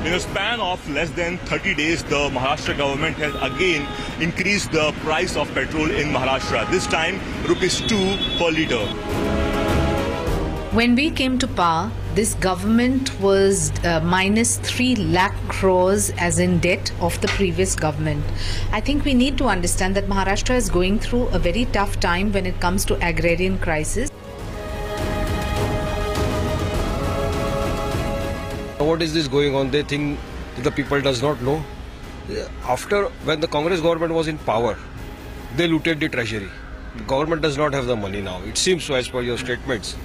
In a span of less than 30 days, the Maharashtra government has again increased the price of petrol in Maharashtra. This time, ₹2 per litre. When we came to power, this government was minus 3 lakh crores as in debt of the previous government. I think we need to understand that Maharashtra is going through a very tough time when it comes to agrarian crisis. What is this going on? They think the people does not know. After, when the Congress government was in power, they looted the treasury. The government does not have the money now. It seems so as per your statements.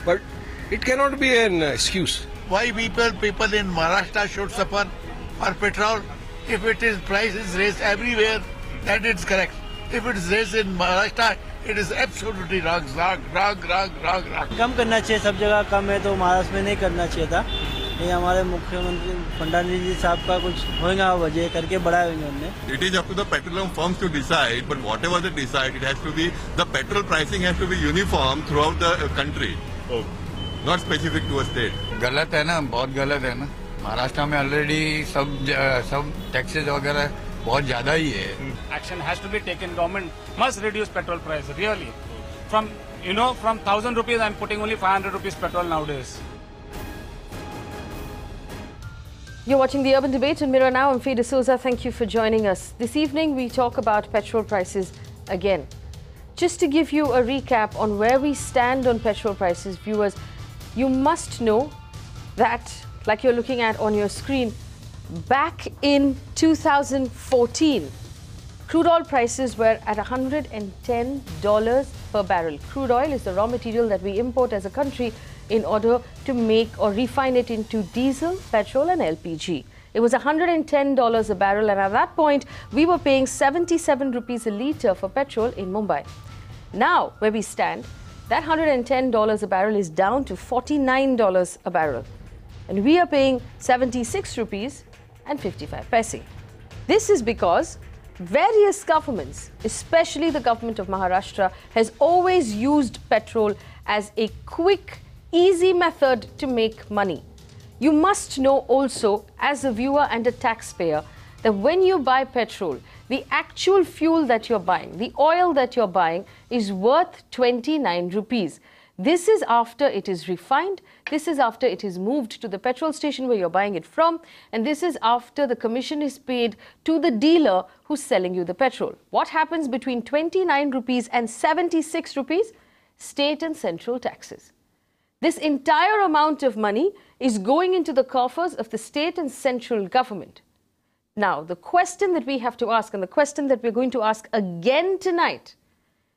But it cannot be an excuse. Why people in Maharashtra should suffer for petrol? If it is price is raised everywhere, that is correct. If it is raised in Maharashtra, it is absolutely wrong. कम करना चाहिए, सब जगह कम है तो महाराष्ट्र में नहीं करना चाहिए था. ये हमारे मुख्यमंत्री फडणवीस जी साहब का कुछ होगा वजह करके बढ़ाया उन्होंने. It is up to the petroleum firms to decide, but whatever they decide, it has to be, the petrol pricing has to be uniform throughout the country. Oh. Not specific to a state. गलत है ना, बहुत गलत है ना. महाराष्ट्र में already सब taxes वगैरह बहुत ज्यादा ही है. Action has to be taken. Government must reduce petrol price. Really, from 1,000 rupees, I'm putting only 500 rupees petrol nowadays. You're watching the Urban Debate on Mirror Now. I'm Fee D'Souza. Thank you for joining us. This evening, we talk about petrol prices again. Just to give you a recap on where we stand on petrol prices, viewers, you must know that, like you're looking at on your screen, back in 2014, crude oil prices were at $110 per barrel. Crude oil is the raw material that we import as a country in order to make or refine it into diesel, petrol and LPG. It was $110 a barrel, and at that point, we were paying 77 rupees a litre for petrol in Mumbai. Now, where we stand, that $110 a barrel is down to $49 a barrel. And we are paying 76 rupees and 55 paise. This is because various governments, especially the government of Maharashtra, has always used petrol as a quick, easy method to make money. You must know also, as a viewer and a taxpayer, that when you buy petrol, the actual fuel that you're buying, the oil that you're buying, is worth 29 rupees. This is after it is refined, this is after it is moved to the petrol station where you're buying it from, and this is after the commission is paid to the dealer who's selling you the petrol. What happens between 29 rupees and 76 rupees? State and central taxes. This entire amount of money is going into the coffers of the state and central government. Now, the question that we have to ask, and the question that we're going to ask again tonight,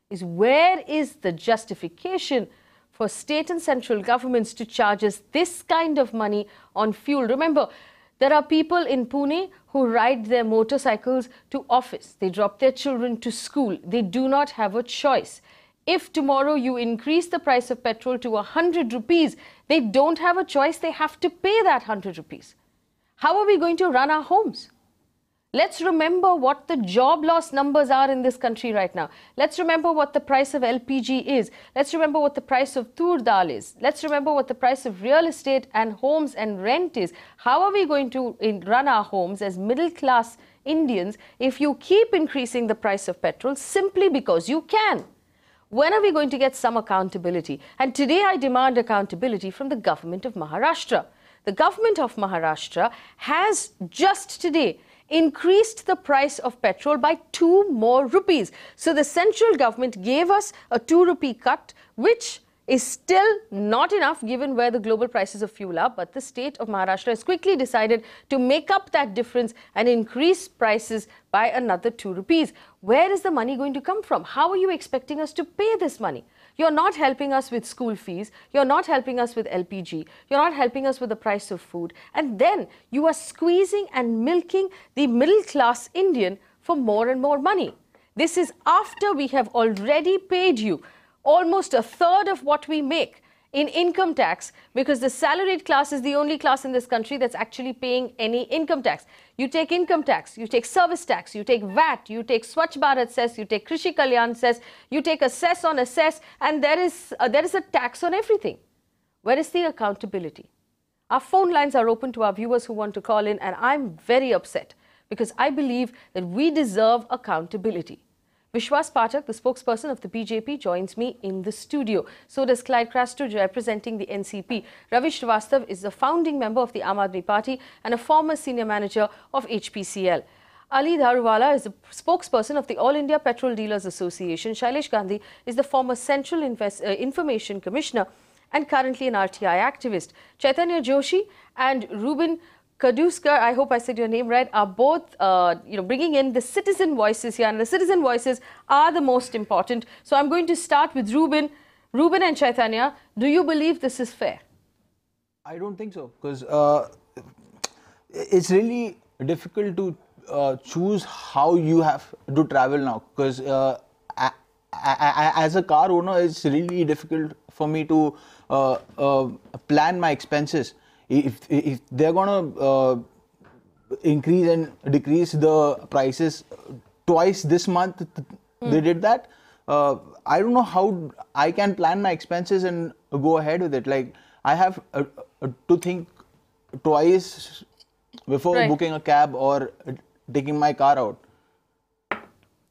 is where is the justification for state and central governments to charge us this kind of money on fuel? Remember, there are people in Pune who ride their motorcycles to office. They drop their children to school. They do not have a choice. If tomorrow you increase the price of petrol to 100 rupees, they don't have a choice. They have to pay that 100 rupees. How are we going to run our homes? Let's remember what the job loss numbers are in this country right now. Let's remember what the price of LPG is. Let's remember what the price of tur dal is. Let's remember what the price of real estate and homes and rent is. How are we going to run our homes as middle-class Indians if you keep increasing the price of petrol simply because you can? When are we going to get some accountability? And today I demand accountability from the government of Maharashtra. The government of Maharashtra has just today increased the price of petrol by 2 more rupees. So the central government gave us a 2 rupee cut, which is still not enough given where the global prices of fuel are. But the state of Maharashtra has quickly decided to make up that difference and increase prices by another 2 rupees. Where is the money going to come from? How are you expecting us to pay this money? You're not helping us with school fees. You're not helping us with LPG. You're not helping us with the price of food. And then you are squeezing and milking the middle-class Indian for more and more money. This is after we have already paid you almost a third of what we make in income tax, because the salaried class is the only class in this country that's actually paying any income tax. You take income tax, you take service tax, you take VAT, you take Swachh Bharat cess, you take Krishi Kalyan cess, you take a cess on a cess, and there is a tax on everything. Where is the accountability? Our phone lines are open to our viewers who want to call in, and I'm very upset because I believe that we deserve accountability. Vishwas Pathak, the spokesperson of the BJP, joins me in the studio. So does Clyde Crasto, representing the NCP. Ravi Srivastava is the founding member of the Aam Aadmi Party and a former senior manager of HPCL. Ali Daruwala is the spokesperson of the All India Petrol Dealers Association. Shailesh Gandhi is the former Central Information Commissioner and currently an RTI activist. Chaitanya Joshi and Rueben Kaduskar, I hope I said your name right, are both bringing in the citizen voices here, and the citizen voices are the most important. So I'm going to start with Rueben. Rueben and Chaitanya, do you believe this is fair? I don't think so, because it's really difficult to choose how you have to travel now, because as a car owner, it's really difficult for me to plan my expenses. If they're going to increase and decrease the prices twice this month, they did that. I don't know how I can plan my expenses and go ahead with it. Like, I have to think twice before booking a cab or taking my car out.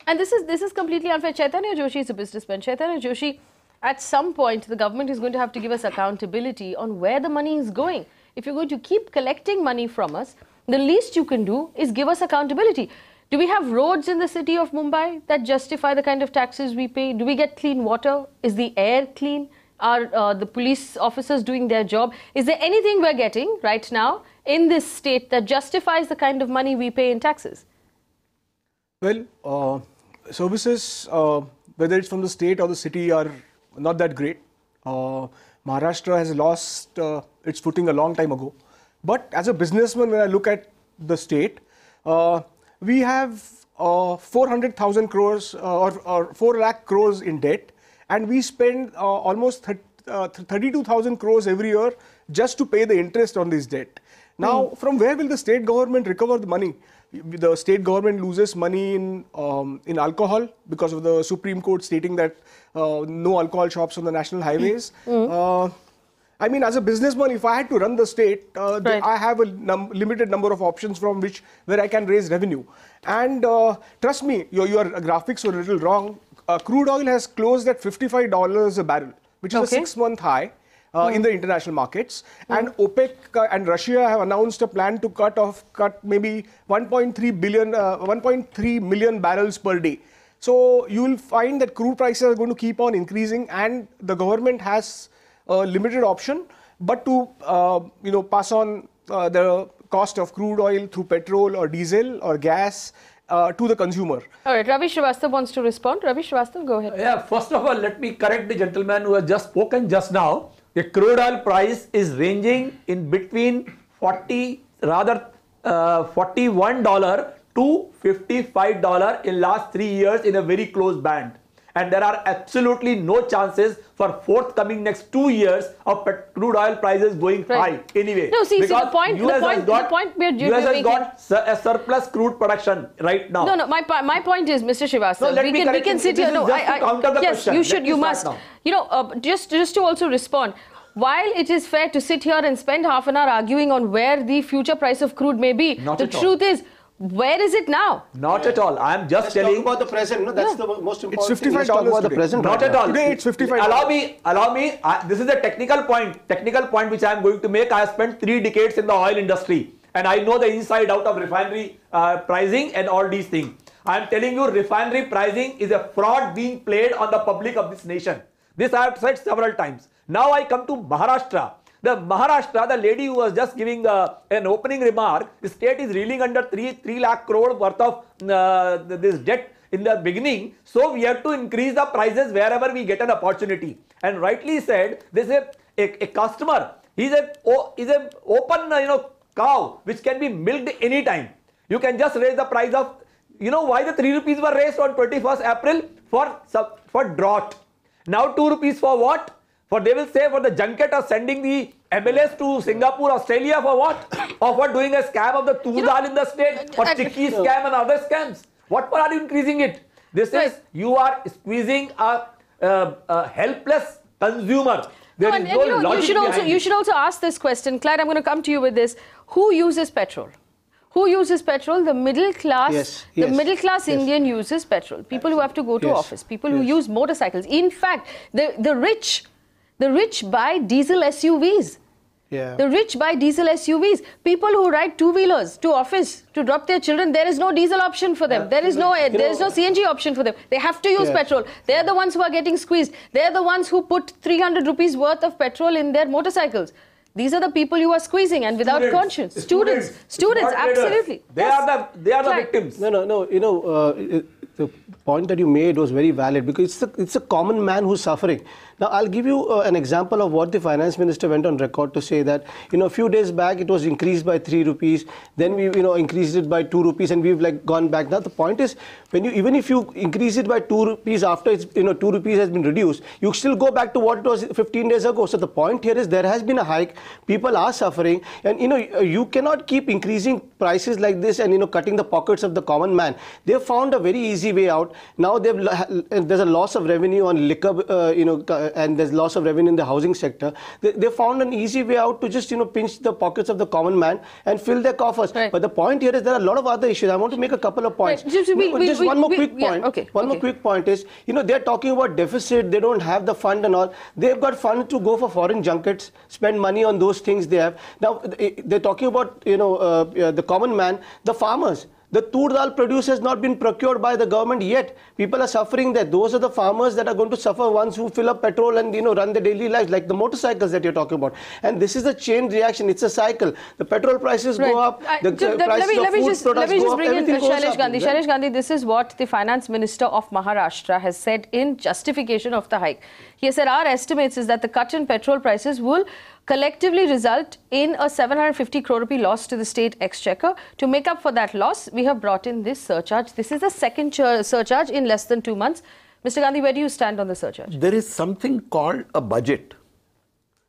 And this is completely unfair. Chaitanya Joshi is a businessman. Chaitanya Joshi, at some point, the government is going to have to give us accountability on where the money is going. If you're going to keep collecting money from us, the least you can do is give us accountability. Do we have roads in the city of Mumbai that justify the kind of taxes we pay? Do we get clean water? Is the air clean? Are the police officers doing their job? Is there anything we're getting right now in this state that justifies the kind of money we pay in taxes? Well, services, whether it's from the state or the city, are not that great. Maharashtra has lost its footing a long time ago. But as a businessman, when I look at the state, we have 400,000 crores or 4 lakh crores in debt, and we spend almost 32,000 crores every year just to pay the interest on this debt. Now, from where will the state government recover the money? The state government loses money in alcohol because of the Supreme Court stating that no alcohol shops on the national highways. I mean, as a businessman, if I had to run the state, I have a limited number of options from where I can raise revenue. And trust me, your graphics were a little wrong. Crude oil has closed at $55 a barrel, which is a 6-month high. In the international markets, and OPEC and Russia have announced a plan to cut maybe 1.3 million barrels per day. So you will find that crude prices are going to keep on increasing, and the government has a limited option but to pass on the cost of crude oil through petrol or diesel or gas to the consumer. All right, Ravi Srivastava wants to respond. Ravi Srivastava, go ahead. Yeah, first of all, let me correct the gentleman who has just spoken just now. The crude oil price is ranging in between $41 to $55 in last 3 years in a very close band. And there are absolutely no chances for forthcoming next 2 years of crude oil prices going high anyway. No, see, the point we're making. US has got a surplus crude production right now. No, my point is, Mr. Srivastava, no, we can sit here. No, yes, you should, you must. Just to also respond. While it is fair to sit here and spend half an hour arguing on where the future price of crude may be, the truth is, where is it now? Not at all. I am just telling. Talk about the present. No, that's the most important. It's $55 talk about the present. Not at all. Today it's $55. Allow me. This is a technical point which I am going to make. I have spent 3 decades in the oil industry, and I know the inside out of refinery pricing and all these things. I am telling you, refinery pricing is a fraud being played on the public of this nation. This I have said several times. Now I come to Maharashtra. The lady who was just giving an opening remark, the state is reeling under 3 lakh crore worth of this debt in the beginning. So we have to increase the prices wherever we get an opportunity. And rightly said, this is a customer. He's a open cow which can be milked anytime. You can just raise the price of, why the 3 rupees were raised on 21st April? For drought. Now 2 rupees for what? They will say for the junket of sending the MLS to Singapore, Australia for what? Or for doing a scam of the Tudal in the state, or Tikki scam and other scams. What for are you increasing it? This is, you are squeezing a helpless consumer There is no logic behind it. You should also ask this question, Clyde. I'm going to come to you with this. Who uses petrol? Who uses petrol? The middle class. The middle class Indian uses petrol. People who have to go to office. People who use motorcycles. In fact, the rich buy diesel SUVs. The rich buy diesel SUVs. People who ride two-wheelers to office to drop their children, there is no diesel option for them. There is no CNG option for them. They have to use petrol. They're the ones who are getting squeezed. They're the ones who put 300 rupees worth of petrol in their motorcycles. These are the people who are squeezing and without conscience. Students, absolutely. They are the victims. No. The point that you made was very valid because it's a common man who's suffering. Now, I'll give you an example of what the finance minister went on record to say that, a few days back it was increased by 3 rupees. Then we, increased it by 2 rupees and we've gone back. Now, the point is, even if you increase it by 2 rupees after it's, 2 rupees has been reduced, you still go back to what it was 15 days ago. So the point here is there has been a hike. People are suffering and, you cannot keep increasing prices like this and, cutting the pockets of the common man. They've found a very easy way out. Now there's a loss of revenue on liquor, and there's loss of revenue in the housing sector. They found an easy way out to just pinch the pockets of the common man and fill their coffers. But the point here is there are a lot of other issues. I want to make a couple of points. Just one more quick point. One more quick point is, they're talking about deficit. They don't have the fund and all. They've got funds to go for foreign junkets, spend money on those things they have. Now they're talking about the common man, the farmers. The tur dal produce has not been procured by the government yet. People are suffering there. Those are the farmers that are going to suffer ones who fill up petrol and run their daily lives, like the motorcycles that you're talking about. And this is a chain reaction. It's a cycle. The petrol prices go up. The prices of food products go up. Everything goes up. Shailesh Gandhi. Shailesh Gandhi, this is what the finance minister of Maharashtra has said in justification of the hike. He has said our estimates is that the cut in petrol prices will collectively result in a 750 crore rupee loss to the state exchequer. To make up for that loss, we have brought in this surcharge. This is the second surcharge in less than 2 months. Mr. Gandhi, where do you stand on the surcharge? There is something called a budget,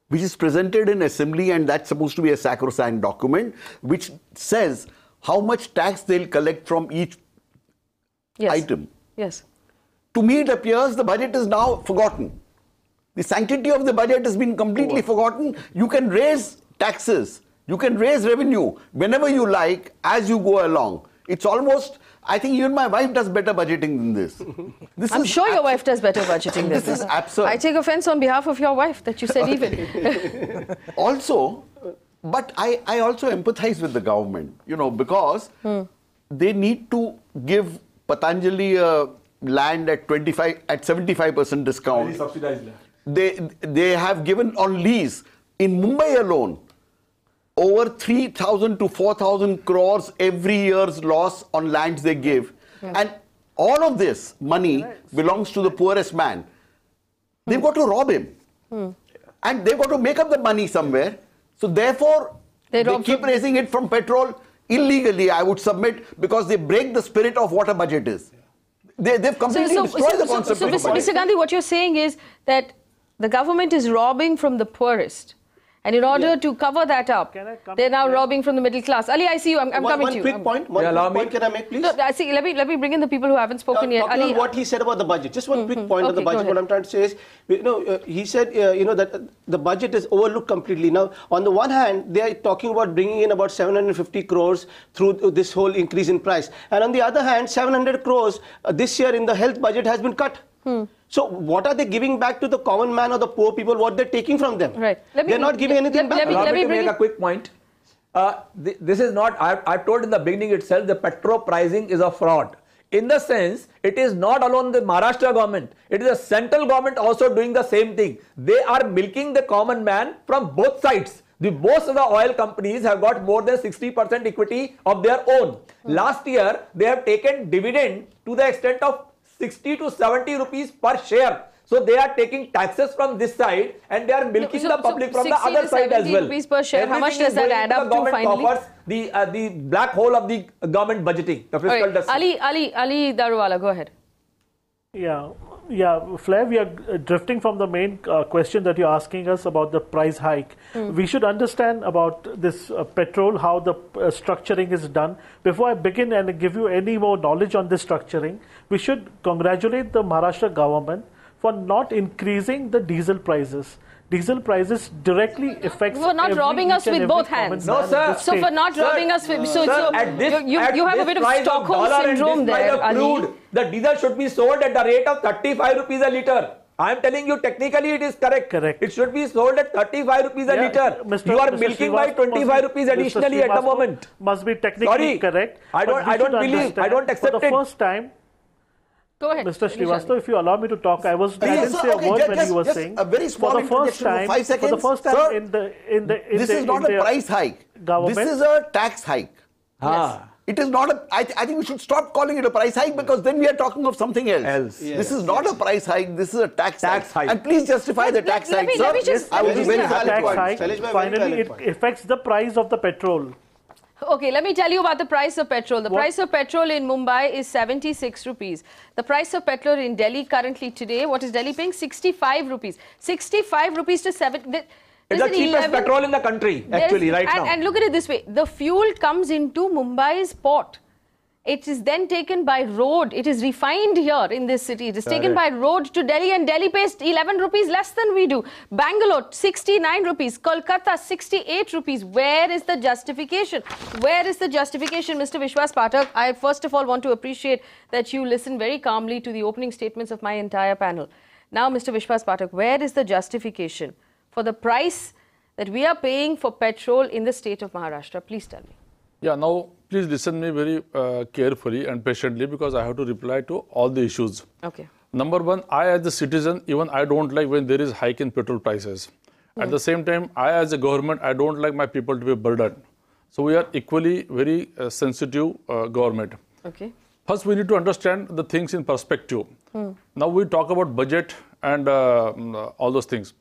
which is presented in assembly, and that's supposed to be a sacrosanct document, which says how much tax they'll collect from each item. Yes. To me, it appears the budget is now forgotten. The sanctity of the budget has been completely forgotten. You can raise taxes, you can raise revenue whenever you like as you go along. It's almost, I think even my wife does better budgeting than this. I'm sure your wife does better budgeting than this. This is absurd. I take offense on behalf of your wife that you said even. Also, but I also empathize with the government, because they need to give Patanjali land at 75% discount. Very subsidized land. They have given on lease in Mumbai alone over 3,000 to 4,000 crores every year's loss on lands they give. And all of this money belongs to the poorest man. They've got to rob him. And they've got to make up the money somewhere. So therefore, they keep raising it from petrol illegally, I would submit, because they break the spirit of what a budget is. They've completely destroyed the concept of a budget. Mr. Gandhi, what you're saying is that the government is robbing from the poorest. And in order to cover that up, they're now robbing from the middle class. Ali, I see you. I'm coming to you. One quick point, can I make, please? No, see, let me bring in the people who haven't spoken yet. Ali, what he said about the budget. Just one quick point on the budget. What I'm trying to say is, he said, that the budget is overlooked completely. Now, on the one hand, they are talking about bringing in about 750 crores through this whole increase in price. And on the other hand, 700 crores this year in the health budget has been cut. So what are they giving back to the common man or the poor people? What they're taking from them? Right. They're not giving anything back. Let me make a quick point. This is not, I've told in the beginning itself, the petrol pricing is a fraud. In the sense, it is not alone the Maharashtra government. It is the central government also doing the same thing. They are milking the common man from both sides. Most of the oil companies have got more than 60% equity of their own. Last year, they have taken dividend to the extent of 60 to 70 rupees per share. So they are taking taxes from this side and they are milking the public from the other side as well. 60 rupees per share. How much does that add up to finally? Offers the black hole of the government budgeting. The fiscal deficit. Ali Daruwala, go ahead. Yeah, Flair, we are drifting from the main question that you're asking us about the price hike. We should understand about this petrol, how the structuring is done. Before I begin and give you any more knowledge on this structuring, we should congratulate the Maharashtra government for not increasing the diesel prices. diesel prices directly affects. For not robbing us with both hands. No, sir. So for not robbing us with, so you have a bit of Stockholm syndrome there, Ali. The diesel should be sold at the rate of 35 rupees a litre. I am telling you, technically it is correct. It should be sold at 35 rupees a litre. You are milking by 25 rupees additionally at the moment. Must be technically correct. I don't believe. I don't accept it. For the first time. Go ahead, Mr. Srivastava, if you allow me to talk, I didn't say a word when you were saying. A very small for the first time, 5 seconds. For the first time Sir, in the this is not a price hike. Government. This is a tax hike. Yes. It is not a. I think we should stop calling it a price hike because then we are talking of something else. This is not a price hike. This is a tax hike. And please justify the tax hike, sir. I will be very happy. Finally, it affects the price of the petrol. Okay, let me tell you about the price of petrol. The price of petrol in Mumbai is 76 rupees. The price of petrol in Delhi currently today, what is Delhi paying? 65 rupees. 65 rupees to 7. It's the cheapest petrol in the country, actually, right now. And look at it this way. The fuel comes into Mumbai's port. It is then taken by road. It is refined here in this city. It is taken by road to Delhi, and Delhi pays 11 rupees less than we do. Bangalore, 69 rupees. Kolkata, 68 rupees. Where is the justification? Where is the justification, Mr. Vishwas Pathak? I first of all want to appreciate that you listen very calmly to the opening statements of my entire panel. Now, Mr. Vishwas Pathak, where is the justification for the price that we are paying for petrol in the state of Maharashtra? Please tell me. Yeah, now please listen me very carefully and patiently because I have to reply to all the issues. Okay. Number one, I as a citizen, even I don't like when there is hike in petrol prices. At the same time, I as a government, I don't like my people to be burdened. So we are equally very sensitive government. Okay. First, we need to understand the things in perspective. Now we talk about budget and all those things.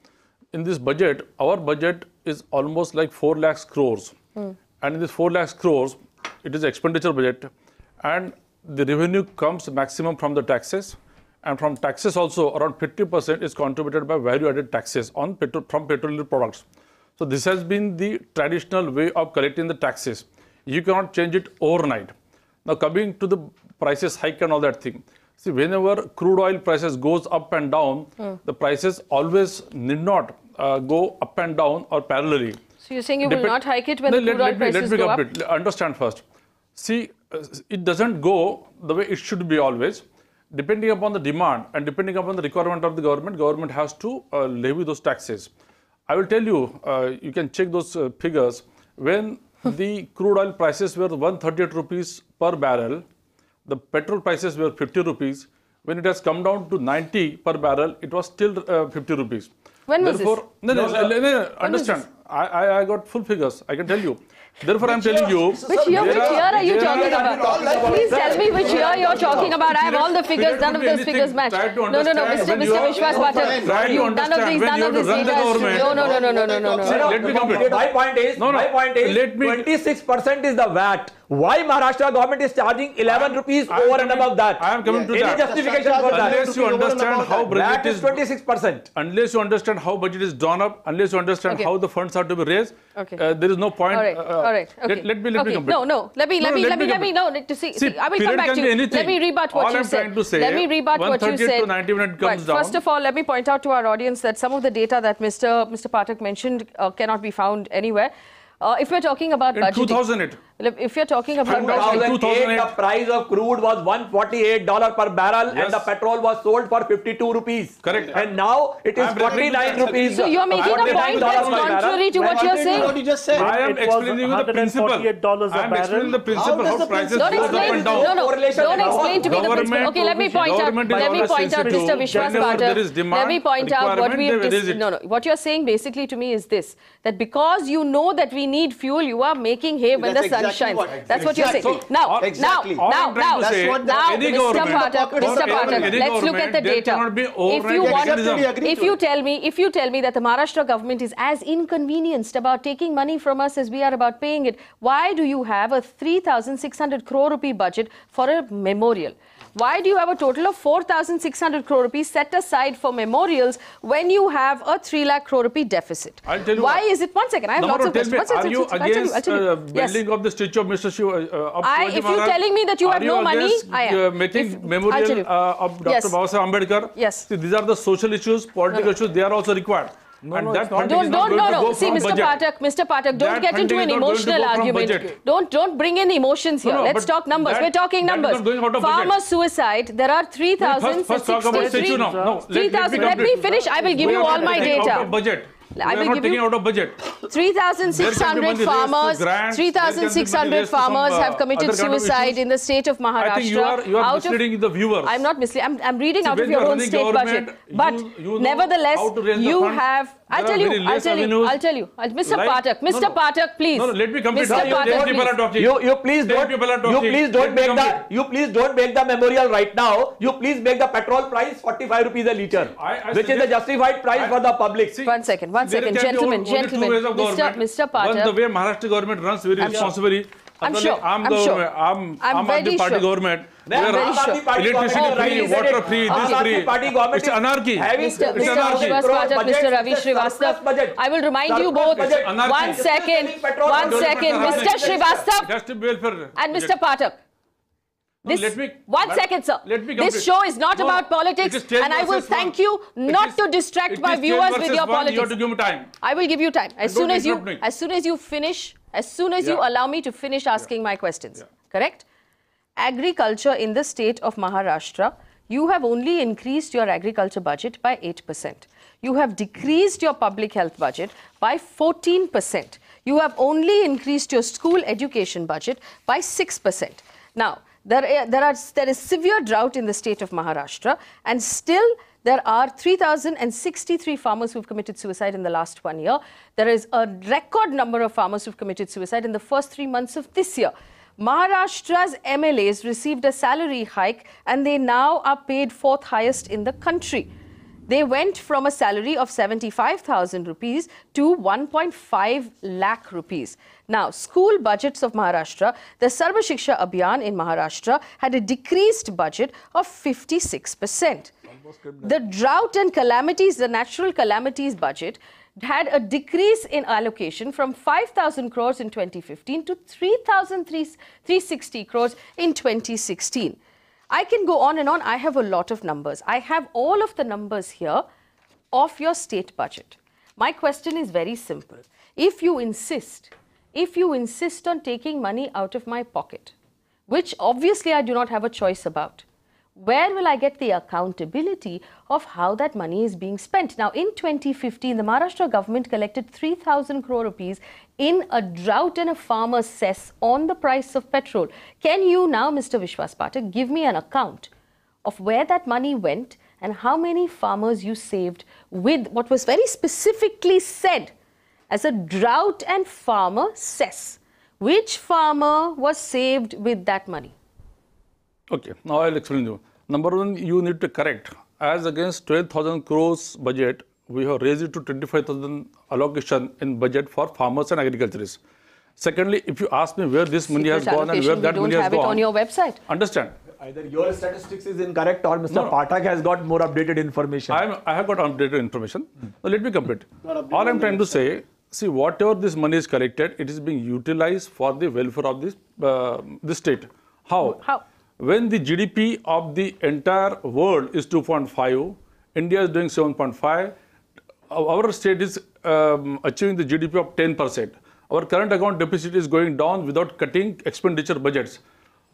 In this budget, our budget is almost like 4 lakhs crores. And in this 4 lakhs crores, it is expenditure budget. And the revenue comes maximum from the taxes. And from taxes also, around 50% is contributed by value-added taxes on from petroleum products. So this has been the traditional way of collecting the taxes. You cannot change it overnight. Now coming to the prices hike and all that thing. See, whenever crude oil prices goes up and down, the prices always need not go up and down or parallelly. So you're saying you will not hike it when the crude oil prices go up? Let me understand first. See, it doesn't go the way it should be always. Depending upon the demand and depending upon the requirement of the government has to levy those taxes. I will tell you, you can check those figures. When the crude oil prices were 138 rupees per barrel, the petrol prices were 50 rupees. When it has come down to 90 per barrel, it was still 50 rupees. When was Therefore, this? No, understand. I got full figures. I can tell you. Therefore, I am telling you. Which year are you talking about? Please tell me which year you're talking about. I have all the figures. None of those figures match. No, Mr. Vishwas Pathak. None of these data. No. Let me complete. My point is, 26% is the VAT. Why Maharashtra government is charging 11 rupees over and above that? I am coming to that. Any justification for that? Unless you understand how budget is 26%. Unless you understand how budget is drawn up, unless you understand how the funds are to be raised, there is no point. All right. Okay. Let me complete. No. Let me to see. I will come back to you. Let me rebut what you said. Let me rebut what you said. To 90 when it comes down. First of all, let me point out to our audience that some of the data that Mr. Pathak mentioned cannot be found anywhere. If we're talking about budgeting, 2008. If you're talking about 2008, the price of crude was $148 per barrel and the petrol was sold for 52 rupees. Correct. And now it is 49 rupees. So you're making a point that's contrary to what you're saying. What you just said. I am explaining you the principle. I am explaining the principle how prices go up and down. Don't explain to me the principle. Okay, let me point out, Mr. Vishwas Pathak. Let me point out what we have. What you're saying basically to me is this: that because you know that we need fuel, you are making hay when the sun shines. That's what you're saying. Now, Mr. Pathak, let's look at the data. If you tell me that the Maharashtra government is as inconvenienced about taking money from us as we are about paying it, why do you have a 3,600 crore rupee budget for a memorial? Why do you have a total of 4,600 crore rupees set aside for memorials when you have a 3 lakh crore rupee deficit? I'll tell you why is it? One second, I have lots of questions. Are you against building of the statue of Mr. If you're telling me that you have no money, I am. Making memorial of Dr. Baba Saheb Ambedkar? Yes. See, these are the social issues, political issues, they are also required. See, Mr. Pathak, don't get into an emotional argument. Don't bring in emotions here. Let's talk numbers. We're talking numbers. Farmer suicide, there are 3,063. Let me finish. I will give you all my data. I will give you out of budget. 3,600 farmers. 3,600 farmers have committed suicide in the state of Maharashtra. I think you are misleading the viewers. I'm not misleading. I'm reading out of your own state budget. But nevertheless, you have. I'll tell you. Mr. Pathak, please. No, let me complete. Mr. Pathak, you please don't make the memorial right now. You please make the petrol price 45 rupees a litre, which is the justified price for the public. One second, gentlemen. Mr. Pathak. The way Maharashtra government runs very responsibly. I'm sure. I'm the party government. Electricity free, water free, this free. It's anarchy. Mr. Vishwas Pathak, Mr. Ravi Srivastava, I will remind you both. 1 second, Mr. Srivastava and Mr. Pathak. One second, sir. This show is not about politics, and I will thank you not to distract my viewers with your politics. You have to give me time. I will give you time as soon as you finish. As soon as you allow me to finish asking my questions. Correct? Agriculture in the state of Maharashtra, you have only increased your agriculture budget by 8%. You have decreased your public health budget by 14%. You have only increased your school education budget by 6%. Now, there is severe drought in the state of Maharashtra, and still there are 3,063 farmers who have committed suicide in the last 1 year. There is a record number of farmers who have committed suicide in the first 3 months of this year. Maharashtra's MLAs received a salary hike, and they now are paid 4th highest in the country. They went from a salary of 75,000 rupees to 1.5 lakh rupees. Now, school budgets of Maharashtra, the Sarva Shiksha Abhiyan in Maharashtra had a decreased budget of 56%. The drought and calamities, the natural calamities budget had a decrease in allocation from 5,000 crores in 2015 to 3,360 crores in 2016. I can go on and on. I have a lot of numbers. I have all of the numbers here of your state budget. My question is very simple. If you insist on taking money out of my pocket, which obviously I do not have a choice about, where will I get the accountability of how that money is being spent? Now, in 2015, the Maharashtra government collected 3,000 crore rupees in a drought and a farmer cess on the price of petrol. Can you now, Mr. Vishwas Pathak, give me an account of where that money went and how many farmers you saved with what was very specifically said as a drought and farmer cess? Which farmer was saved with that money? Okay, now I'll explain you. Number one, you need to correct. As against 12,000 crores budget, we have raised it to 25,000 allocation in budget for farmers and agriculturists. Secondly, if you ask me where this money has gone and where that money has gone, you don't have it on your website. Understand? Either your statistics is incorrect or Mr. Pathak has got more updated information. I have got updated information. Now let me complete. All I'm trying to say, see, whatever this money is collected, it is being utilized for the welfare of this state. How? When the GDP of the entire world is 2.5, India is doing 7.5, our state is achieving the GDP of 10%. Our current account deficit is going down without cutting expenditure budgets.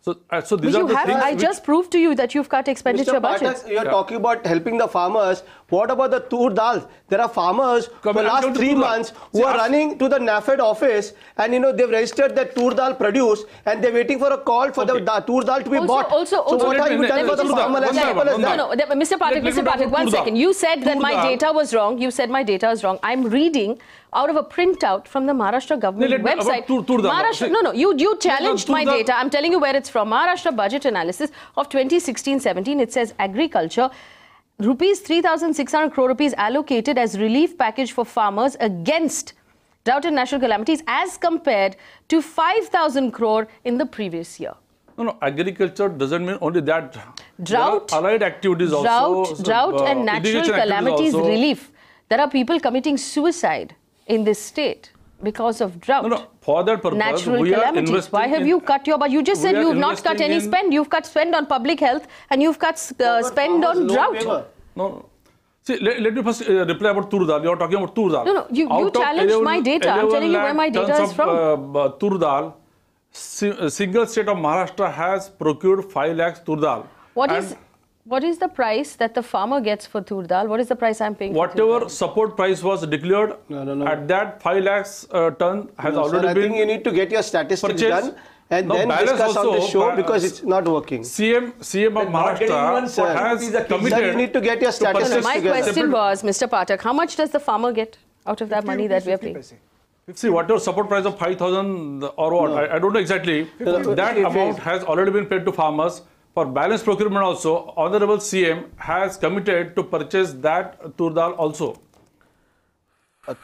So these are the things. I just proved to you that you've cut expenditure budgets. You are talking about helping the farmers. What about the tur dal? There are farmers for the last 3 months who are running to the NAFED office, and they've registered that tur dal produce, and they're waiting for a call for the tur dal to be bought. So what have you done for the farmer? No, Mr. Pathak, 1 second. You said that my data was wrong. You said my data is wrong. I'm reading out of a printout from the Maharashtra government website. You challenged my data. I'm telling you where it's from. Maharashtra budget analysis of 2016-17. It says agriculture, rupees 3,600 crore rupees allocated as relief package for farmers against drought and natural calamities as compared to 5,000 crore in the previous year. No, agriculture doesn't mean only that. Drought, allied activities also. Drought and natural calamities relief. There are people committing suicide in this state because of drought. For that purpose, natural calamities. Why have you cut your budget? You just said you've not cut any spend. You've cut spend on public health and you've cut spend on drought. No. See, let me first reply about tur dal. You are talking about tur dal. No, you challenged my data. I'm telling you where my data is from. Tur dal, single state of Maharashtra has procured 5 lakhs tur dal. What is the price that the farmer gets for tur dal? What is the price I'm paying? Whatever support price was declared, at that 5 lakhs ton has already been. I think you need to get your statistics done and then discuss on the show because it's not working. CM of Maharashtra has committed. Sir, you need to get your statistics My question was, Mr. Pathak, how much does the farmer get out of that money that we are paying? See, whatever support price of 5,000 or what, I don't know exactly, that amount has already been paid to farmers. For balance procurement also, Honorable CM has committed to purchase that tur dal also.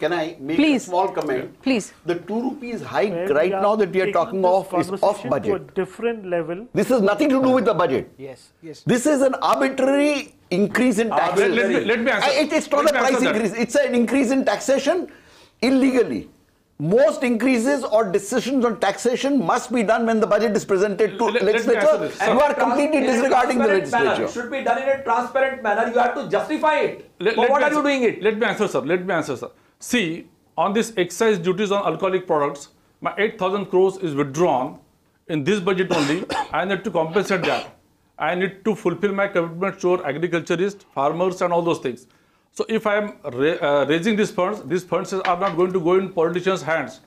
Can I make a small comment? Please. The 2 rupees hike right now that we are talking of is off budget. To a different level. This has nothing to do with the budget. Yes. This is an arbitrary increase in taxation. Let me answer. It's not a price increase. It's an increase in taxation illegally. Most increases or decisions on taxation must be done when the budget is presented to legislature, and you are completely disregarding the legislature. It should be done in a transparent manner. You have to justify it. What are you doing it? Let me answer, sir. See, on this excise duties on alcoholic products, my 8,000 crores is withdrawn in this budget only. I need to compensate that. I need to fulfill my commitment to agriculturists, farmers, and all those things. So if I am raising these funds are not going to go in politicians' hands.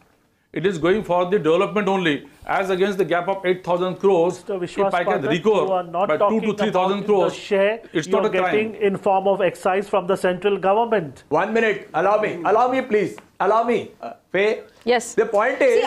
It is going for the development only, as against the gap of 8,000 crores. If I can recover by 2,000 to 3,000 crores, share it's not a crime. Getting in form of excise from the central government. 1 minute. Allow me, please. Allow me. Faye. Yes. The point is,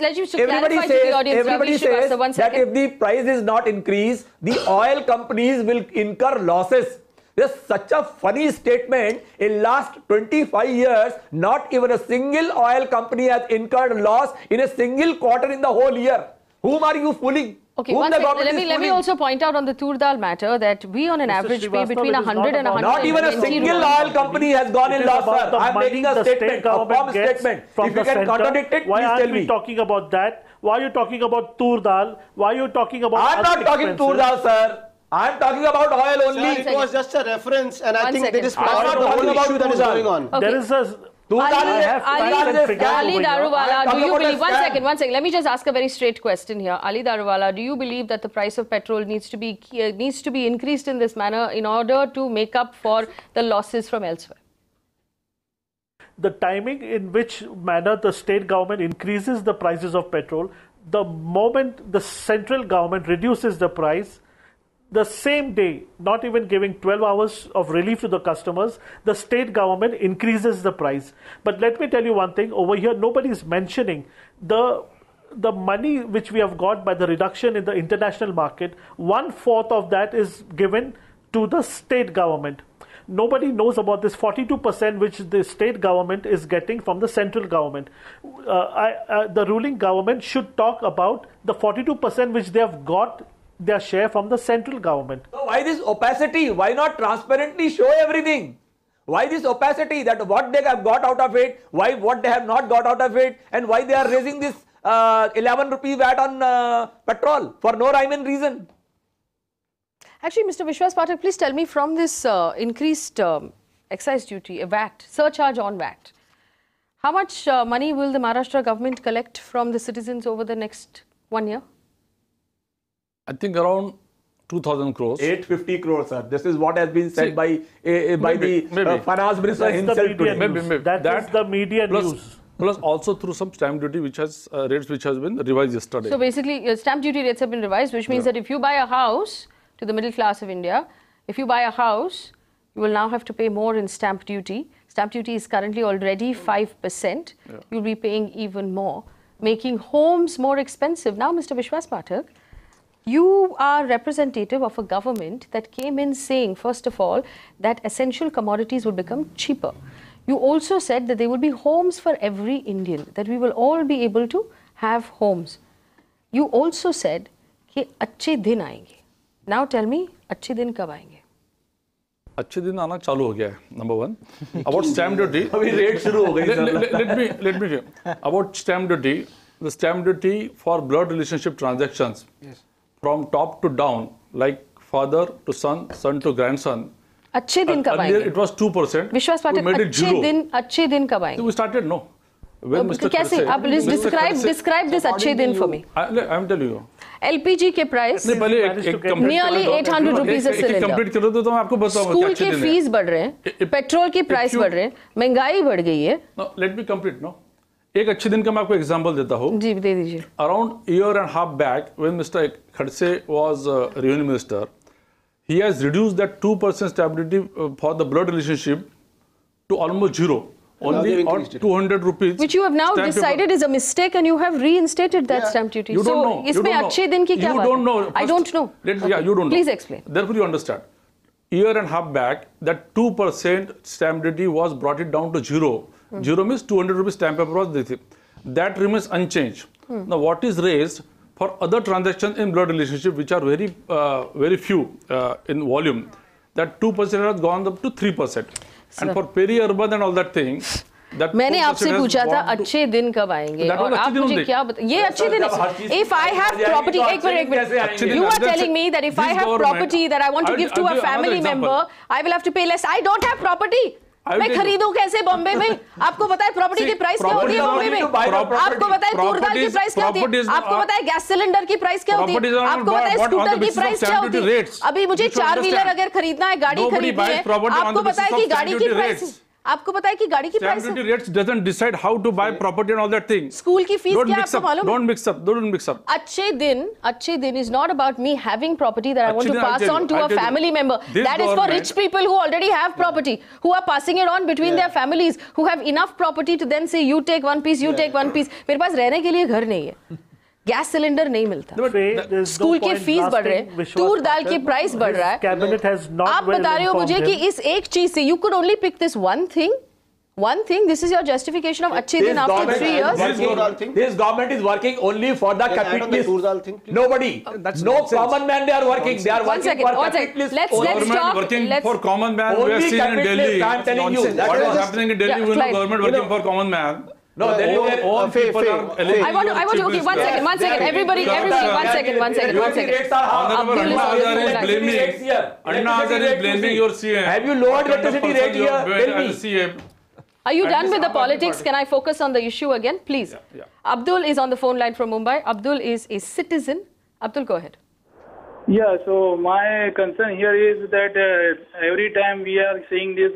let you clarify to the audience. Everybody says that if the price is not increased, the oil companies will incur losses. There's such a funny statement. In last 25 years, not even a single oil company has incurred loss in a single quarter in the whole year. Whom are you fooling? Okay, let me also point out on the tur dal matter that we on an average pay between 100 and 120. Not even a single oil company has gone in loss, sir. I'm making a statement, a firm statement. If you can contradict it, please tell me. Why are we talking about that? Why are you talking about tur dal? Why are you talking about I'm not talking tur dal, sir. I'm talking about oil only. Sir, it was just a reference, and I think there is I'm not the talking whole about issue that is going on. Okay. There is a... Ali Daruwala, do you believe... One second. Let me just ask a very straight question here. Ali Daruwala, do you believe that the price of petrol needs to be increased in this manner in order to make up for the losses from elsewhere? The timing in which manner the state government increases the prices of petrol, the moment the central government reduces the price, the same day, not even giving 12 hours of relief to the customers, the state government increases the price. But let me tell you one thing, over here nobody is mentioning the money which we have got by the reduction in the international market. 1/4 of that is given to the state government. Nobody knows about this 42% which the state government is getting from the central government. The ruling government should talk about the 42% which they have got their share from the central government. So why this opacity? Why not transparently show everything? Why this opacity that what they have got out of it, why what they have not got out of it, and why they are raising this 11 rupee VAT on petrol for no rhyme and reason? Actually, Mr. Vishwas Pathak, please tell me from this increased excise duty, VAT, surcharge on VAT, how much money will the Maharashtra government collect from the citizens over the next 1 year? I think around 2,000 crores. 850 crores, sir. This is what has been said by the finance minister himself today. That's the media news. Plus also through some stamp duty which has rates which has been revised yesterday. So basically stamp duty rates have been revised, which means that if you buy a house to the middle class of India, if you buy a house, you will now have to pay more in stamp duty. Stamp duty is currently already 5%. You'll be paying even more, making homes more expensive. Now, Mr. Vishwas Pathak, you are representative of a government that came in saying, first of all, that essential commodities will become cheaper. You also said that there will be homes for every Indian, that we will all be able to have homes. You also said कि अच्छे दिन आएंगे. Now tell me, अच्छे दिन कब आएंगे? अच्छे दिन आना चालू हो गया है. Number one, about stamp duty. अभी रेट शुरू हो गई. Let me about stamp duty. The stamp duty for blood relationship transactions, from top to down, like father to son, son to grandson, अच्छे दिन कब आएंगे? It was 2%. विश्वास पाठक, अच्छे दिन कब आएंगे? We started, no. कैसे? आप describe this अच्छे दिन for me. I'm telling you. LPG के price nearly 800 rupees a cylinder. Complete करो तो मैं आपको बताऊंगा। स्कूल के फीस बढ़ रहे हैं, पेट्रोल की प्राइस बढ़ रहे हैं, महंगाई बढ़ गई है। Let me complete no. एक अच्छे दिन का मैं आपको एग्जांपल देता हूँ। जी दे दीजिए। Around year and half back, when Mr. Khadse was revenue minister, he has reduced that 2% stability for the blood relationship to almost zero. Only on 200 rupees. Which you have now decided is a mistake, and you have reinstated that stamp duty. You don't know. इसमें अच्छे दिन की क्या बात है? You don't know. I don't know. Yeah, you don't know. Please explain. Therefore, you understand. Year and half back, that 2% stamp duty was brought it down to zero. Zero means 200 rupees stamp paper was this. That remains unchanged. Now, what is raised for other transactions in blood relationship, which are very few in volume, that 2% has gone up to 3%. And for peri-urban and all that thing, that मैंने आपसे पूछा था अच्छे दिन कब आएंगे और आप मुझे क्या बता ये अच्छे दिन if I have property एक minute you are telling me that if I have property that I want to give to a family member I will have to pay less. I don't have property. मैं खरीदूं कैसे बॉम्बे में? आपको पता है property की price क्या होती है बॉम्बे में? आपको पता है तूर दाल की प्राइस क्या होती है? आपको पता है गैस सिलेंडर की प्राइस क्या होती है? आपको पता है स्कूटर की प्राइस क्या होती है? अभी मुझे 4 व्हीलर अगर खरीदना है, गाड़ी खरीदनी है, आपको पता है कि गाड़ी की प्राइस आपको पता है कि गाड़ी की price stamp duty rates doesn't decide how to buy property and all that thing. School की फीस क्या आपको मालूम? Don't mix up. अच्छे दिन is not about me having property that I want to pass on to a family member. That is for rich people who already have property, who are passing it on between their families, who have enough property to then say you take one piece, you take one piece. मेरे पास रहने के लिए घर नहीं है, gas cylinder नहीं मिलता, school के फीस बढ़ रहे हैं, तूर दाल की प्राइस बढ़ रहा है। आप बता रहे हो मुझे कि इस एक चीज से you could only pick this one thing. This is your justification of अच्छे दिन after 3 years. This government is working only for the capitalists. Nobody. No common man they are working. They are working for capitalists. Let's talk. Working for common man. We are seeing in Delhi. I am telling you. What is happening in Delhi? We know government working for common man. No, all people are. I want to. Okay, one second. Everybody, one second. Anna Hazare is blaming your CM. Have you lowered electricity rate here? Tell me. Are you done with the politics? Can I focus on the issue again, please? Yeah. Abdul is on the phone line from Mumbai. Abdul is a citizen. Abdul, go ahead. Yeah, so my concern here is that every time we are seeing this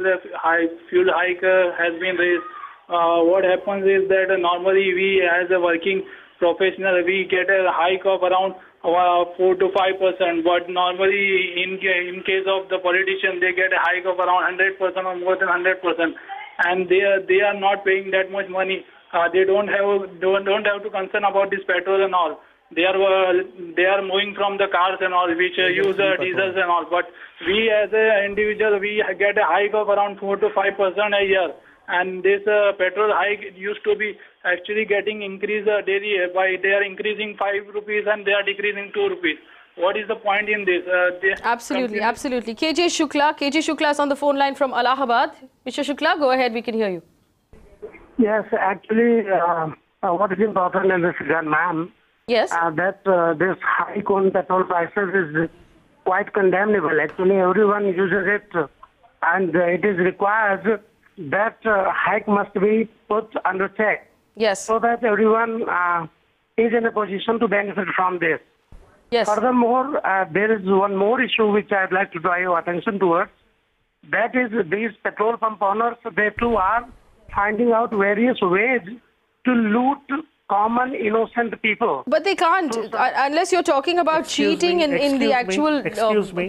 fuel hike has been raised. What happens is that normally we as a working professional we get a hike of around 4 to 5%, but normally in case of the politician they get a hike of around 100% or more than 100%, and they are not paying that much money. They don't have to concern about this petrol and all. They are moving from the cars and all which use diesels and all, but we as an individual we get a hike of around 4 to 5% a year. And this petrol hike used to be actually getting increased daily by they are increasing 5 rupees and they are decreasing 2 rupees. What is the point in this? Absolutely. KJ Shukla is on the phone line from Allahabad. Mr. Shukla, go ahead. We can hear you. Yes, actually, what is important in this gun, ma'am? Yes. That this hike on petrol prices is quite condemnable. Actually, everyone uses it, and it is required that hike must be put under check. Yes. So that everyone is in a position to benefit from this. Yes. Furthermore, there is one more issue which I'd like to draw your attention towards. That is, these petrol pump owners, they too are finding out various ways to loot common innocent people. But they can't, unless you're talking about cheating in the actual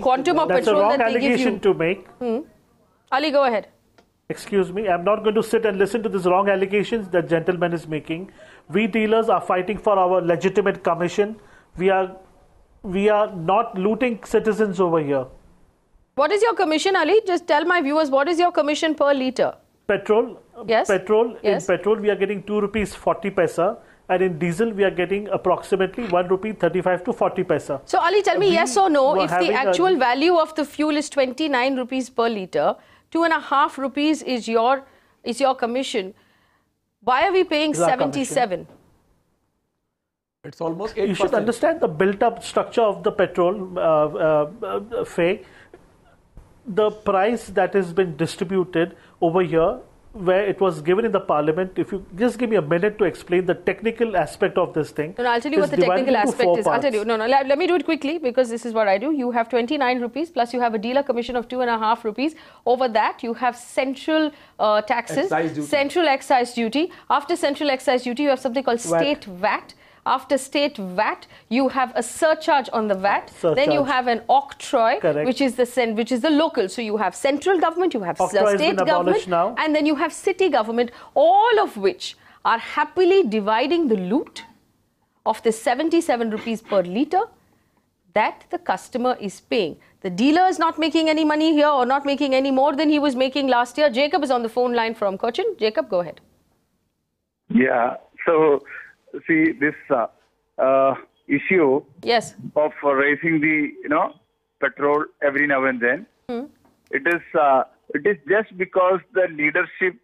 quantum of petrol that they give you. That's a wrong allegation to make. Ali, go ahead. Excuse me, I'm not going to sit and listen to these wrong allegations that gentleman is making. We dealers are fighting for our legitimate commission. We are not looting citizens over here. What is your commission, Ali? Just tell my viewers, what is your commission per litre? Petrol. Yes. In petrol we are getting 2 rupees 40 paisa, and in diesel we are getting approximately 1 rupee 35 to 40 paisa. So Ali, tell me yes or no, if the actual value of the fuel is 29 rupees per litre, 2.5 rupees is your commission. Why are we paying 77? It's almost 8%. You should understand the built-up structure of the petrol, Faye. the price that has been distributed over here, where it was given in the parliament, if you just give me a minute to explain the technical aspect of this thing. No, I'll tell you what the technical aspect is. I'll tell you. No, let me do it quickly because this is what I do. You have 29 rupees plus you have a dealer commission of 2.5 rupees. Over that, you have central taxes, central excise duty. After central excise duty, you have something called state VAT. After state VAT, you have a surcharge on the VAT. Then you have an octroi, which is the local. So you have central government, you have state government, and then you have city government, all of which are happily dividing the loot of the 77 rupees per litre that the customer is paying. The dealer is not making any money here or not making any more than he was making last year. Jacob is on the phone line from Cochin. Jacob, go ahead. Yeah, so see this issue of raising the petrol every now and then. It is just because the leadership,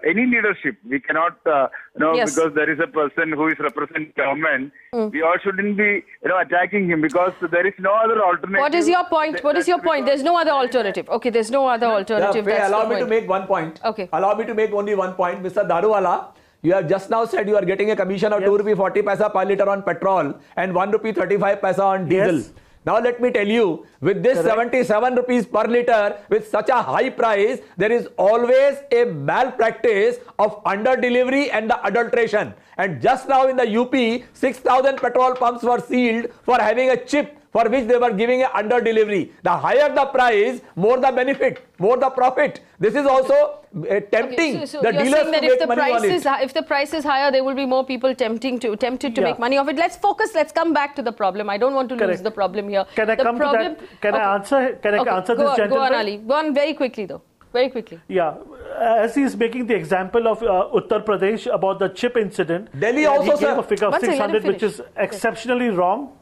any leadership, we cannot because there is a person who is representing government. We all shouldn't be attacking him because there is no other alternative. What is your point? What is your point? There's no other alternative. Okay, there's no other alternative. Allow me to make one point. Okay. Allow me to make only one point, Mr. Daruwala. You have just now said you are getting a commission of 2 rupee 40 paisa per litre on petrol and 1 rupee 35 paisa on diesel. Now let me tell you, with this 77 rupees per litre, with such a high price, there is always a malpractice of under delivery and the adulteration. And just now in the UP, 6,000 petrol pumps were sealed for having a chip for which they were giving an under delivery. The higher the price, more the benefit, more the profit. This is also tempting the dealers to make money on it. If the price is higher, there will be more people tempted to make money of it. Let's focus. Let's come back to the problem. I don't want to lose the problem here. Can I come to that? Can I answer? Can I answer this gentleman? Go on, Ali. Go on very quickly, though. Very quickly. Yeah, as he is making the example of Uttar Pradesh about the chip incident, Delhi also gave a figure of 600, which is exceptionally wrong.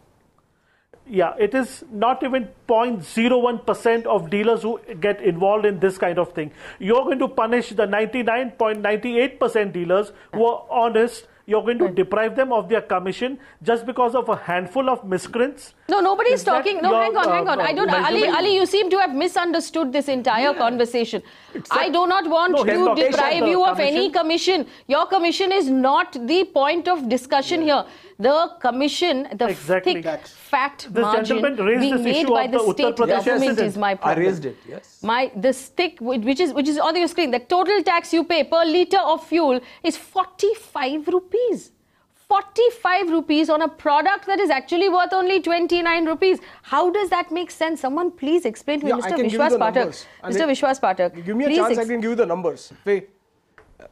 Yeah, it is not even 0.01% of dealers who get involved in this kind of thing. You're going to punish the 99.98% dealers who are honest. You're going to deprive them of their commission just because of a handful of miscreants. No, nobody is talking. No, hang on. I don't. Ali, you seem to have misunderstood this entire conversation. I do not want to deprive you of any commission. Your commission is not the point of discussion here. The commission, the thick, fat margin being made by the state government is my problem. I raised it, yes. The stick, which is on your screen, the total tax you pay per litre of fuel is 45 rupees. 45 rupees on a product that is actually worth only 29 rupees. How does that make sense? Someone please explain to me, Mr. Vishwas Pathak. Mr. Vishwas Pathak. Give me a chance, I can give you the numbers.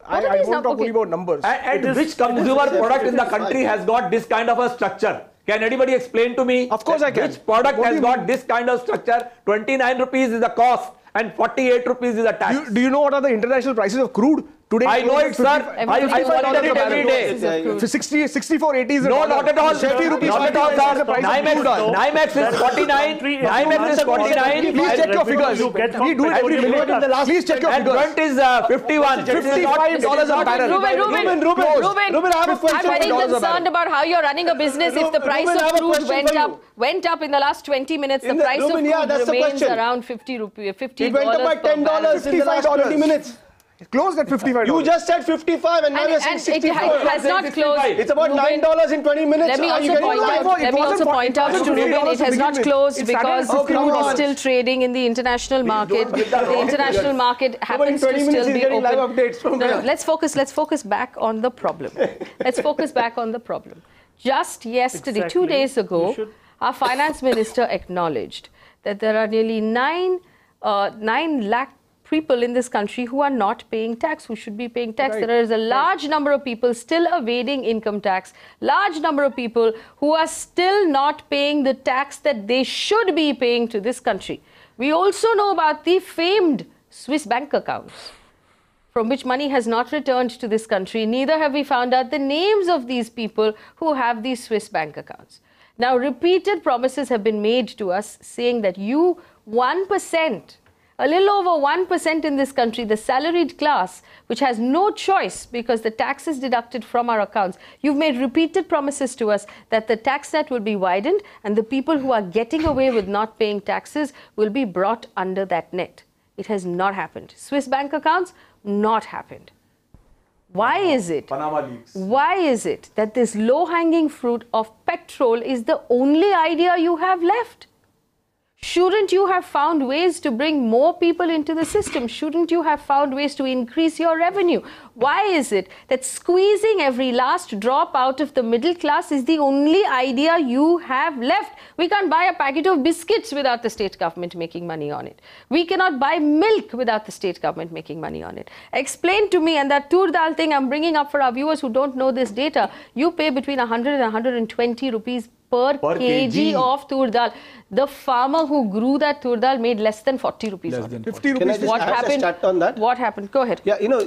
I won't talk only about numbers. And which consumer product in the country has got this kind of a structure? Can anybody explain to me? Of course I can. Which product has got this kind of structure? 29 rupees is the cost and 48 rupees is the tax. Do you know what are the international prices of crude? Today, I know it, sir. I monitor it every day. 64.80 is no, not at all. 50 rupees. Not at all, sir. NYMEX is 49. NYMEX is 49. Please check your figures. We do it every minute in the last. Please check your figures. And Brent is 51. $55 a barrel. Ruben, I have a question. I'm very concerned about how you're running a business. If the price of crude went up in the last 20 minutes, the price of crude remains around $50. It went up by $10 in the last 20 minutes. It closed at $55. You just said 55 and now you're saying 64. It has not closed. It's about $9 in 20 minutes. Let me also point out to Ruben, it has not closed because crude is still trading in the international market. The international market happens to still be open. No, let's focus back on the problem. Let's focus back on the problem. Just yesterday, 2 days ago, our finance minister acknowledged that there are nearly 9 lakh people in this country who are not paying tax, who should be paying tax. There is a large number of people still evading income tax, large number of people who are still not paying the tax that they should be paying to this country. We also know about the famed Swiss bank accounts from which money has not returned to this country. Neither have we found out the names of these people who have these Swiss bank accounts. Now, repeated promises have been made to us saying that you, 1%, A little over 1% in this country, the salaried class, which has no choice because the tax is deducted from our accounts. You've made repeated promises to us that the tax net will be widened and the people who are getting away with not paying taxes will be brought under that net. It has not happened. Swiss bank accounts, not happened. Why is it? Panama leaks. Why is it that this low-hanging fruit of petrol is the only idea you have left? Shouldn't you have found ways to bring more people into the system? Shouldn't you have found ways to increase your revenue? Why is it that squeezing every last drop out of the middle class is the only idea you have left? We can't buy a packet of biscuits without the state government making money on it. We cannot buy milk without the state government making money on it. Explain to me, and that tur dal thing I'm bringing up for our viewers who don't know this data, you pay between 100 and 120 rupees per kg of tur dal. The farmer who grew that tur dal made less than 40 rupees. Less than 50 rupees. Can I just What add a happened? stat on that? What happened? Go ahead. Yeah, you know,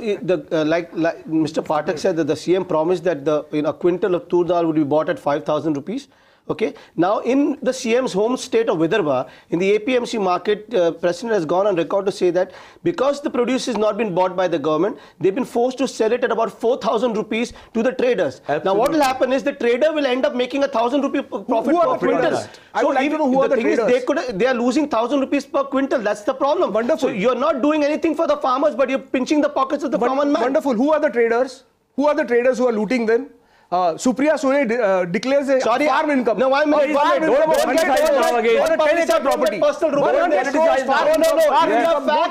like Mr. Pathak said that the CM promised that a quintal of tur dal would be bought at 5,000 rupees. Okay. Now, in the CM's home state of Vidarbha, in the APMC market, President has gone on record to say that because the produce has not been bought by the government, they've been forced to sell it at about 4,000 rupees to the traders. Absolutely. Now, what will happen is the trader will end up making 1,000 rupee profit per quintal. I would like to know who are the traders. They are losing 1,000 rupees per quintal. That's the problem. Wonderful. So you're not doing anything for the farmers, but you're pinching the pockets of the common man. Wonderful. Who are the traders? Who are the traders who are looting them? Supriya Sune declares a farm income. No, I'm farm income of 10-acre property. No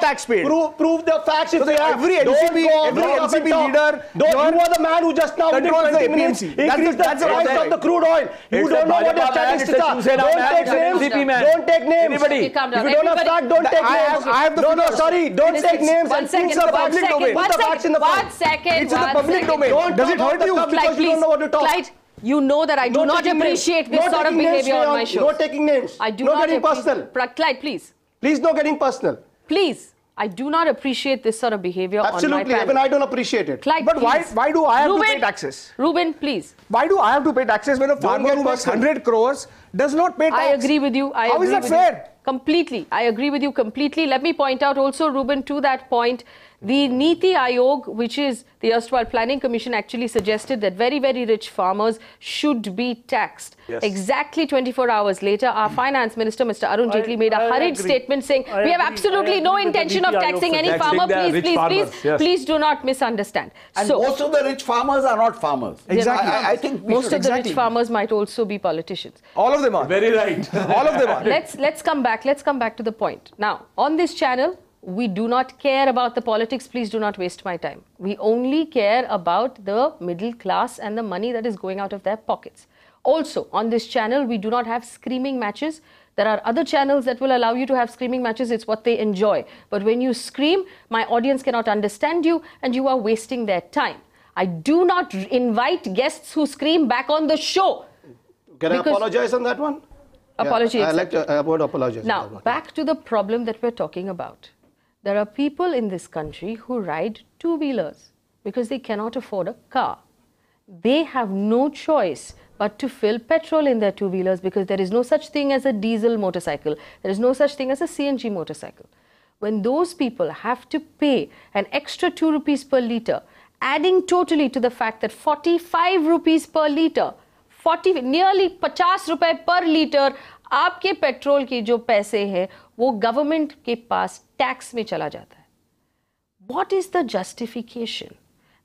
tax paid. Prove the facts if so they have. Every NCP leader, you are the man who just now controls the APMC. Increase the price of the crude oil. You don't know what your statistics are. Don't take names. If you don't have fact, don't take names. I have the no, sorry. Don't take names. One second. It's a public domain. One second. It's in the public domain. Does it hurt you? Because you don't know what to talk. Clyde, you know that I do not appreciate this sort of behavior on my show. No taking names. I do not not getting personal. Clyde, please. Please, no getting personal. Please. I do not appreciate this sort of behavior Absolutely, on my panel. Even I don't appreciate it. Clyde, but why do I have to pay taxes? Ruben, please. Why do I have to pay taxes when a farmer who makes 100 crores does not pay tax? I agree with you. How is that fair? Completely. I agree with you completely. Let me point out also, Ruben, to that point, the Niti Aayog, which is the erstwhile Planning Commission, actually suggested that very, very rich farmers should be taxed. Yes. Exactly 24 hours later, our Finance Minister, Mr. Arun Jaitley, made a hurried statement saying, we have absolutely no intention of taxing any farmer. Please do not misunderstand. And so, most of the rich farmers are not farmers. Exactly. I think most of the rich farmers might also be politicians. All of them are. Very right. All of them are. Let's come back. Let's come back to the point. Now, on this channel, we do not care about the politics. Please do not waste my time. We only care about the middle class and the money that is going out of their pockets. Also, on this channel, we do not have screaming matches. There are other channels that will allow you to have screaming matches. It's what they enjoy. But when you scream, my audience cannot understand you and you are wasting their time. I do not invite guests who scream back on the show. Can I apologize on that one? Apology. Yeah, I would apologize. Now, back to the problem that we're talking about. There are people in this country who ride two-wheelers because they cannot afford a car. They have no choice but to fill petrol in their two-wheelers because there is no such thing as a diesel motorcycle. There is no such thing as a CNG motorcycle. When those people have to pay an extra 2 rupees per litre, adding totally to the fact that 45 rupees per litre, nearly 50 रुपए per litre, आपके petrol के जो पैसे हैं वो government के पास tax में चला जाता है. What is the justification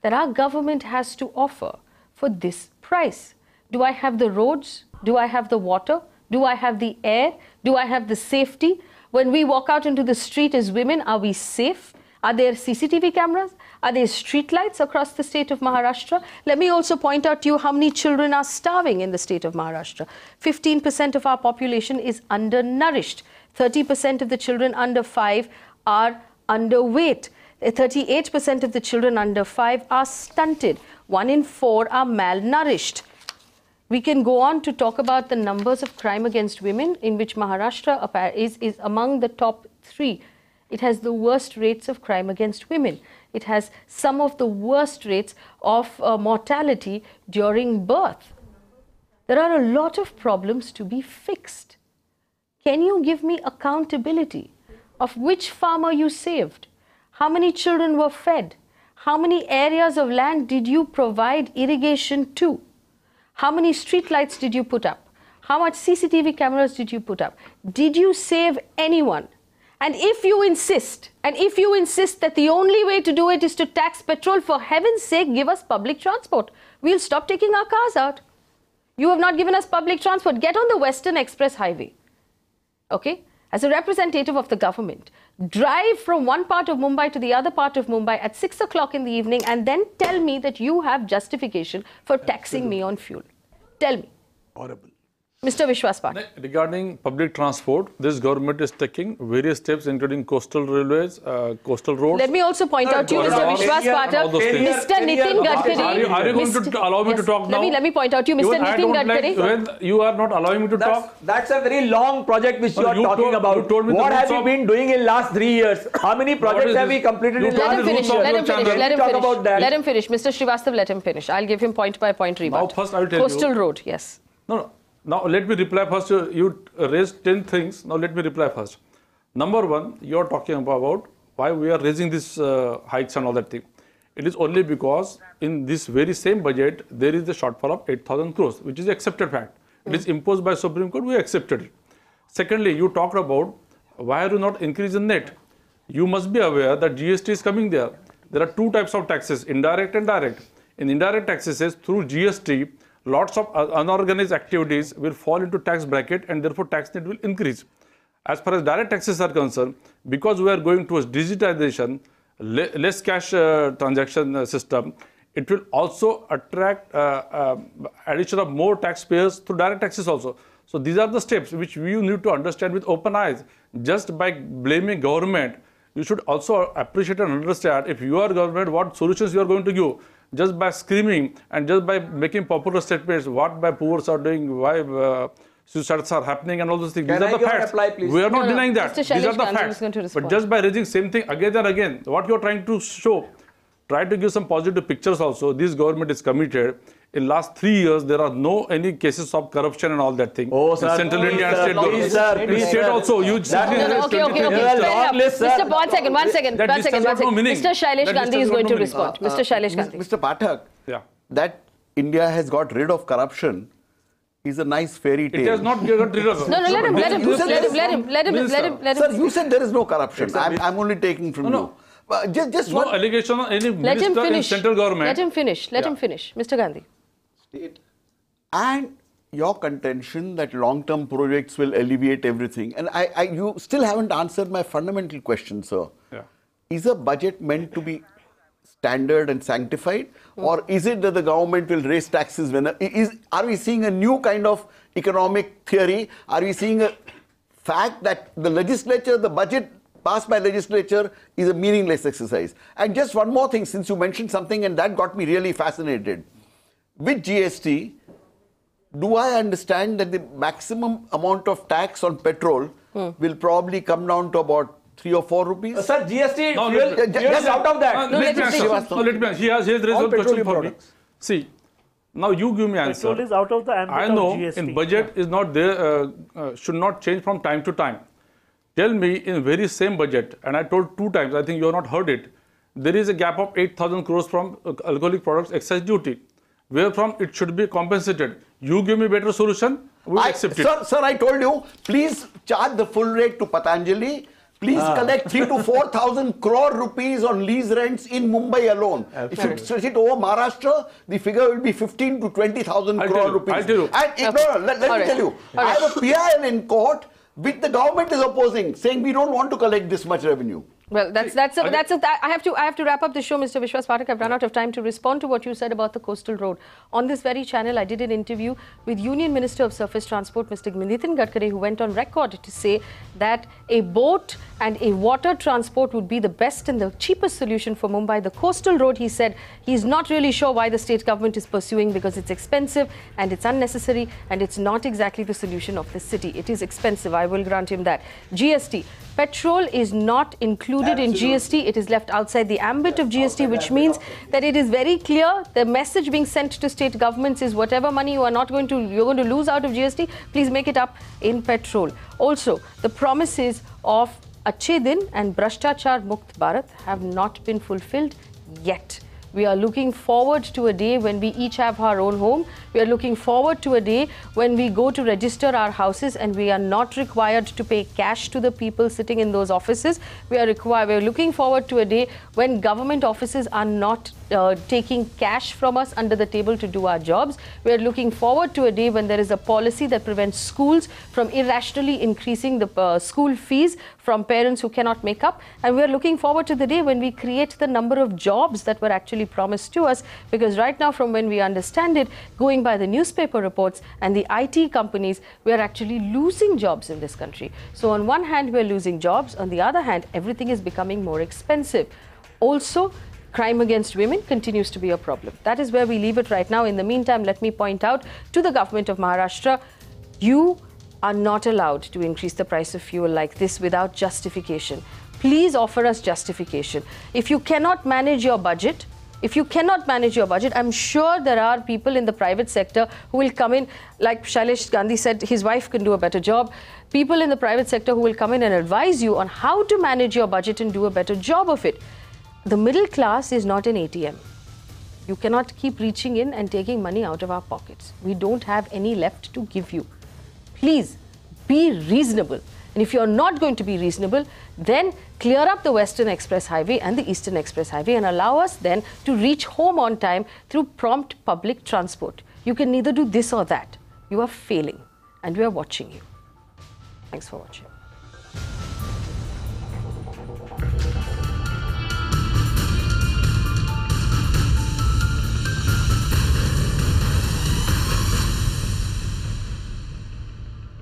that our government has to offer for this price? Do I have the roads? Do I have the water? Do I have the air? Do I have the safety? When we walk out into the street as women, are we safe? Are there CCTV cameras? Are there street lights across the state of Maharashtra? Let me also point out to you how many children are starving in the state of Maharashtra. 15% of our population is undernourished. 30% of the children under 5 are underweight. 38% of the children under 5 are stunted. 1 in 4 are malnourished. We can go on to talk about the numbers of crime against women, in which Maharashtra is among the top 3. It has the worst rates of crime against women. It has some of the worst rates of mortality during birth. There are a lot of problems to be fixed. Can you give me accountability of which farmer you saved, how many children were fed, how many areas of land did you provide irrigation to, how many street lights did you put up, how much CCTV cameras did you put up, did you save anyone? And if you insist that the only way to do it is to tax petrol, for heaven's sake, give us public transport. We'll stop taking our cars out. You have not given us public transport. Get on the Western Express Highway. Okay? As a representative of the government, drive from one part of Mumbai to the other part of Mumbai at 6 o'clock in the evening and then tell me that you have justification for taxing me on fuel. Tell me. Horrible. Mr. Vishwas Pathak. Regarding public transport, this government is taking various steps, including coastal railways, coastal roads. Let me also point out to you, Mr. Vishwas Pathak, Mr. Nitin Gadkari. Are you going to allow me to talk now? Let me point out to you, Mr. Nitin Gadkari. When you are not allowing me to talk. That's a very long project which you are talking about. What have you been doing in last 3 years? How many projects have we completed in last 3 years? Let him finish. Mr. Srivastava, let him finish. I'll give him point by point rebut. Now first I will tell you. Coastal road, yes. No. Now let me reply first. You raised 10 things. Now let me reply first. Number one, you are talking about why we are raising these hikes and all that thing. It is only because in this very same budget, there is a shortfall of 8,000 crores, which is accepted fact. It is imposed by Supreme Court, we accepted it. Secondly, you talked about why are you not increasing net? You must be aware that GST is coming there. There are two types of taxes, indirect and direct. In indirect taxes, through GST, lots of unorganized activities will fall into tax bracket and therefore tax net will increase. As far as direct taxes are concerned, because we are going towards digitization, less cash transaction system, it will also attract addition of more taxpayers through direct taxes also. So these are the steps which we need to understand with open eyes. Just by blaming government, you should also appreciate and understand if you are government, what solutions you are going to give. Just by screaming and just by making popular statements, what by poor are doing, why suicides are happening and all those things. These are the facts. We are not denying that. These are the facts. But just by raising same thing again and again, what you are trying to show, try to give some positive pictures also. This government is committed. In last 3 years, there are no any cases of corruption and all that thing. Oh, sir. Central India and state government. Please, state also. You Okay. Mr. One second. Mr. Shailesh Gandhi is going to respond. Mr. Shailesh Gandhi. Mr. Pathak, that India has got rid of corruption is a nice fairy tale. It has not got rid of. No, let him. Sir, you said there is no corruption. I'm only taking from you. Just no allegation on any minister in central government. Let him finish. Mr. Gandhi. And your contention that long-term projects will alleviate everything. And you still haven't answered my fundamental question, sir. Is a budget meant to be standard and sanctified? Or is it that the government will raise taxes? Are we seeing a new kind of economic theory? Are we seeing a fact that the legislature, the budget passed by legislature is a meaningless exercise? And just one more thing, since you mentioned something and that got me really fascinated. With GST, do I understand that the maximum amount of tax on petrol will probably come down to about 3 or 4 rupees? Sir, GST, fuel is out of that. Let me. He has raised one question for me. See, now you give me answer. Petrol is out of the ambit of GST. In budget is not there, should not change from time to time. Tell me in very same budget, and I told 2 times, I think you have not heard it, there is a gap of 8,000 crores from alcoholic products excise duty. Where from it should be compensated. You give me better solution, we will accept it. Sir, I told you, please charge the full rate to Patanjali. Please collect 3 to 4,000 crore rupees on lease rents in Mumbai alone. If you stretch it over Maharashtra, the figure will be 15 to 20,000 crore rupees. I'll tell you. And let me tell you, I have a PIL in court which the government is opposing, saying we don't want to collect this much revenue. Well, I have to wrap up the show, Mr. Vishwas Pathak. I've run out of time to respond to what you said about the coastal road. On this very channel, I did an interview with Union Minister of Surface Transport, Mr. Nitin Gadkari, who went on record to say that a boat and a water transport would be the best and the cheapest solution for Mumbai. The coastal road, he said, he's not really sure why the state government is pursuing, because it's expensive and it's unnecessary and it's not exactly the solution of the city. It is expensive, I will grant him that. GST. Petrol is not included in GST. It is left outside the ambit of GST, which means that it is very clear. The message being sent to state governments is whatever money you're going to lose out of GST, please make it up in petrol. Also, the promises of Achhe Din and Bhrashtachar Mukt Bharat have not been fulfilled yet. We are looking forward to a day when we each have our own home. We are looking forward to a day when we go to register our houses and we are not required to pay cash to the people sitting in those offices. We are looking forward to a day when government offices are not taking cash from us under the table to do our jobs. We are looking forward to a day when there is a policy that prevents schools from irrationally increasing the school fees from parents who cannot make up. And we are looking forward to the day when we create the number of jobs that were actually promised to us, because right now, from when we understand it, going by the newspaper reports and the IT companies, we are actually losing jobs in this country. So on one hand, we are losing jobs. On the other hand, everything is becoming more expensive. Also, crime against women continues to be a problem. That is where we leave it right now. In the meantime, let me point out to the government of Maharashtra, you are not allowed to increase the price of fuel like this without justification. Please offer us justification. If you cannot manage your budget, I'm sure there are people in the private sector who will come in, like Shailesh Gandhi said, his wife can do a better job. People in the private sector who will come in and advise you on how to manage your budget and do a better job of it. The middle class is not an ATM. You cannot keep reaching in and taking money out of our pockets. We don't have any left to give you. Please be reasonable. And if you're not going to be reasonable, then clear up the Western Express Highway and the Eastern Express Highway and allow us then to reach home on time through prompt public transport. You can neither do this or that. You are failing and we are watching you. Thanks for watching.